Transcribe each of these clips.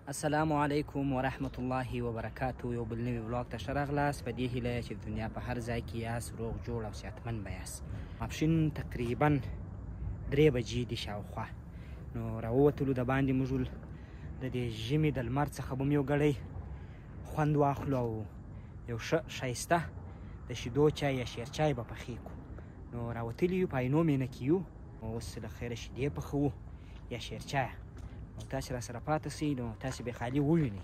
السلام علیکم ورحمت الله وبرکاتو. یو بل نوی بلاګ ته ښه راغلاست. په دې هیله چې د دنیا په هر ځای کې یاست روغ جوړ او صحتمند به یاست. ماپښین تقریبا 3 بجې دي شاوخوا، نو راووتلو د باندې موږ د دې ژمي د لمر څخه به مو یو ګړی خوند واخلو او یو ښه ښایسته د شیدو چای یا شیر چای به پخې کړو. نو راوتلي یو په عینو مینه کې یو، اوس له خیره شیدې پخوو یا شیر چای. او تاسې را سره پاتې سئ، نو تاسې به خالي ووینئ،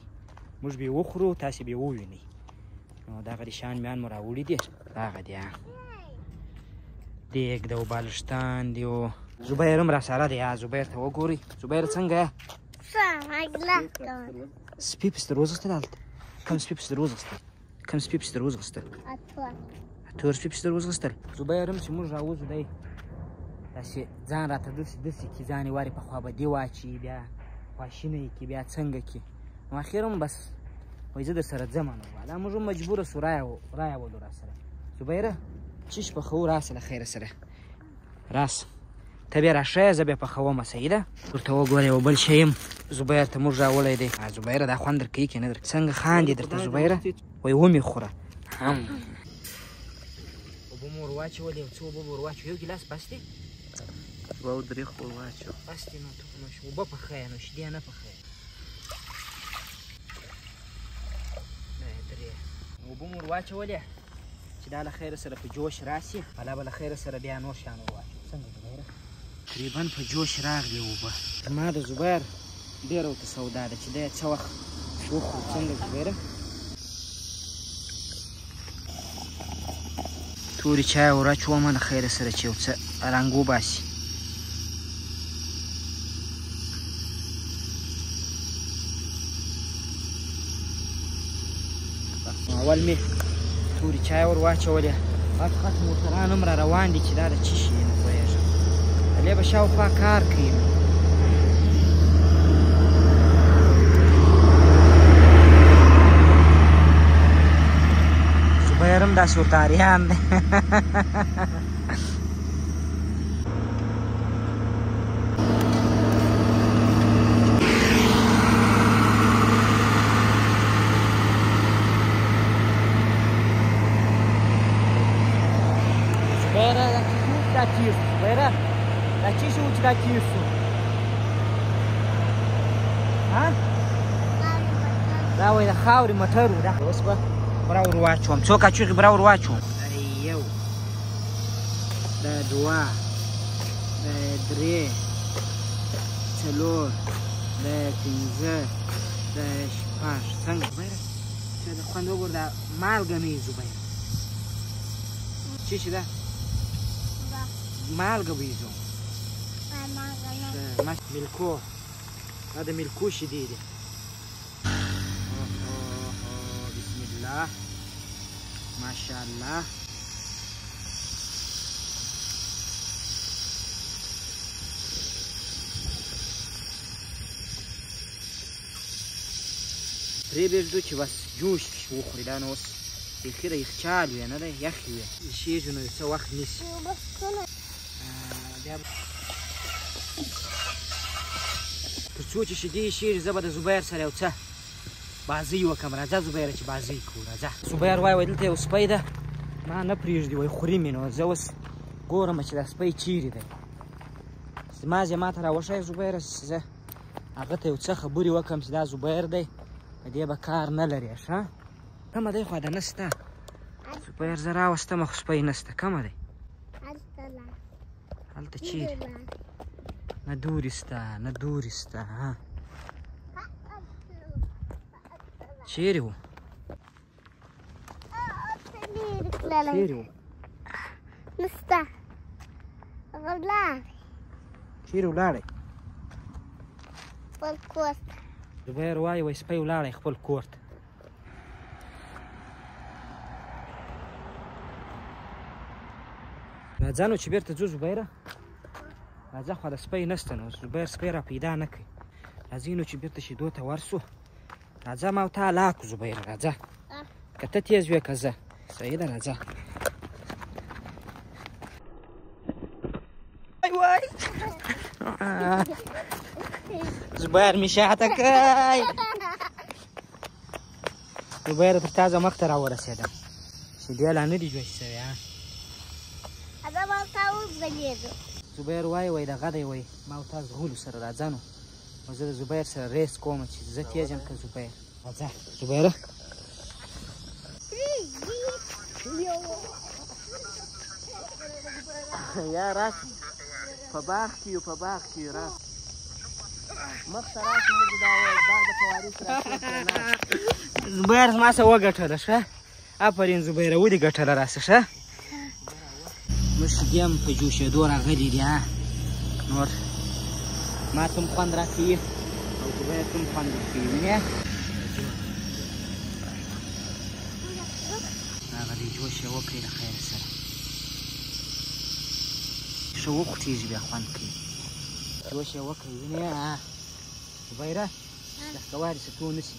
موږ به یې وخورو، تاسې به یې ووینئ. نو دغه د شان میان مو راوړي دي، دغه دي دیګ دی او بالښتان دي او زبیر هم را سره دی. زبیر ته وګورئ. زبیر څنګه یې؟ سپي پسې در وځغستل هلته؟ کوم سپي پسې در وځغستل؟ کوم سپي پسې در وځغستل؟ اتور سپي پسې در وځغستل. زبیر هم چې موږ راوځو دی داسې ځان راته داسې کي، ځان یې وارې پخوا به دې واچي، بیا خواشینه یې کي، بیا څنګه کي. نو اخر هم بس وایي زه در سره ځمه. نو دا موږ هم مجبوره سو رایولو را سره. زبیره چیش پخوو راسه له خیره سره راسه، ته بیا راښیه زه بیا پخومه. صحیح ده؟ ورته وګوره یو بل شی هم زبیر ته موږ راوړی دی. زبیره دا خوند درکوي که نه درکوي؟ څنګه خاندې درته زبیره؟ وایي ومې خوره. اوبه مو ور واچولې، یو څه اوبه به ور واچو. یو ګیلاس بس دی؟ 2 او 3 خو واچو. بس دی. نو اوبه پخویه، نو شیدې نه پخویه. اوبه مو ور واچولې چې دا له خیره سره په جوش راسي، حالا به له خیره سره بیا نور شیان ور واچو. څنګه زبیره؟ تقریبا په جوش راغلې اوبه. زما د زبیر ډېره ورته سودا ده چې دی څه وخت وخورو. څنګه زبیره؟ تورې چای ور اچومه له خیره سره چې یو څه رنګ وباسي. اول مې تورې چای ور واچولې، غټ غټ موټران هم را روان دي چې دا د څه شي نه پوهېږم. هلې به شاوخوا کار کوي. زبیر هم داسې ورته اریان دی. دا تیر شو زبیره، دا څه شو چې دا تیر شو؟ دا وایي د خاورې مټر و. دا اوس به بره ور واچوم. څو کاچوغې بره ور واچوم؟ دا 1، دا 2، دا 3، 4، دا 5، دا 6. څنګه زبیره؟ چې د خوند وګوره، دا مالګه نه وي زبیره. څه شي ده؟ مالګه به یې زو. ملکو، دا د ملکو شیدې دي. بسم الله ماشاءالله. پرې پرېږدو چې بس جوش وخوري. دا نو اوس بیخي د یخچال وي، نه دی یخ وي، ایښېږي نو څه وخت نیسي. تر څو چې شیدې ایښېږي زه به د زبیر سره یو څه بازۍ وکړم. راځه زبیره چې بازۍ کوو، راځه. زبیر وایي دلته یو سپی ده، ما نه پرېږدي، وایي خوري مې. نو زه اوس ګورم چې دا سپی چیرې دی. زما ځای ما ته راوښیه زبیره، چې زه هغه ته یو څه خبرې وکړم چې دا زبیر دی، په دې به کار نه لرې. ښه کومه دی خوا ده نسته؟ زبیر زه راوستمه خو سپی نسته. کومه دی؟ هلته چیرې؟ نه دورې سته، نه دورې سته. چیرې و؟ چیرې و؟ نسته. ولاړی. چیرې ولاړی؟ خپل کور ته. زبیر وایي سپی ولاړی خپل کور ته. راځه نو چې بېرته ځو زبیره، راځه خو د سپی نسته. نو زبیر سپی را پیدا نه کوي. راځئ نو چې بېرته شیدو ته ورسو. راځه ما او تا لا کړو زبیره، راځه. که ته تیز وې که زه. صحیح ده، راځه. وای زبیر می شاته کوي. زبیره تر تا زموږ ته راورسېدم چې بیا لا نه دي جوش شوي ها هغه ما ته وځلېدو زبیر وایي دغه دی وایي ما او تا زغولو سره راځه نو زه د زبیر سره ریس کوم چې زه تیز یم که زبیر راځه زبیره یا راشه په باغ کې یو په باغ کې یو راشه مخته راشه موږ دا باغ د فوارې سره زبیر زما څه وګټله ښه آفرین زبیره ولې ګټله راسه ښه موږ شیدې هم په جوشېدو راغلي دي ها نور ما ته هم خوند راکوي او زبیر ته هم خوند ورکوي وینې هغه دی جوش یې وکړئ له خیره سره ښه وخوټېږي بیا خوند کوي جوش یې وکړئ وینې زبیره لکه وارې څه تو نسي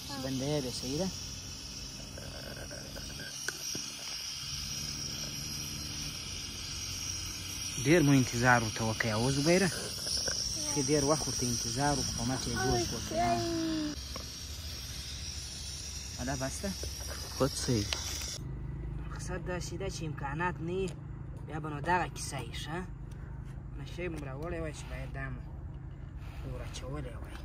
چې بندیه بیا صحیح ده ډېر مو انتظار ورته وکړی او زبیره چې ډېر وخت ورته انتظار وکړو په مخ یې جوش وکړی دا بس ده خود صحیح مقصد داسې ده چې امکانات نه وي بیا به نو دغه کیسه وي ښه نشی مو راوړی وای چې باید دا مو ور اچولی وای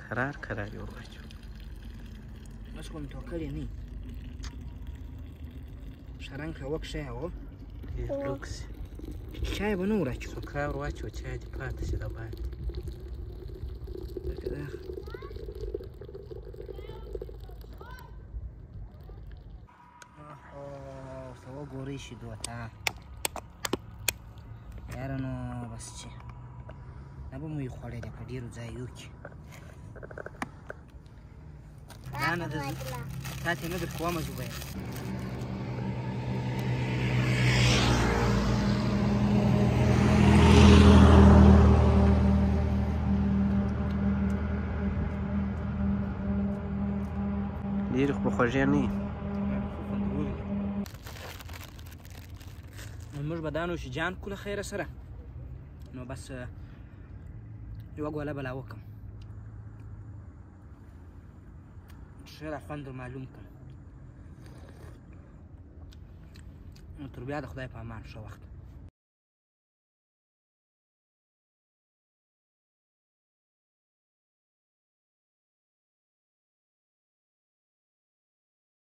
کرار یې ور واچوه اوس خو مې توکلې نه وي ښه رنګ ښه وکښی هو لوکس چای به نه ور اچو سوکا ور واچوه چای دې پاتې شي د باندې لکه دا ورته وګورئ شیدو ته یاره نو بس چې نه به مو یې خوړلی په ډېرو ځایو کې دا نه تا ته نه در کومه زبیر ډېرې خو خوږې نه وي موږ به دا نوشیجان کړو له خیره سره نو بس یوه ګوله به لا وکړم ښه را خوند معلوم کړم نو تر بیا د خدای په امان ښه وخت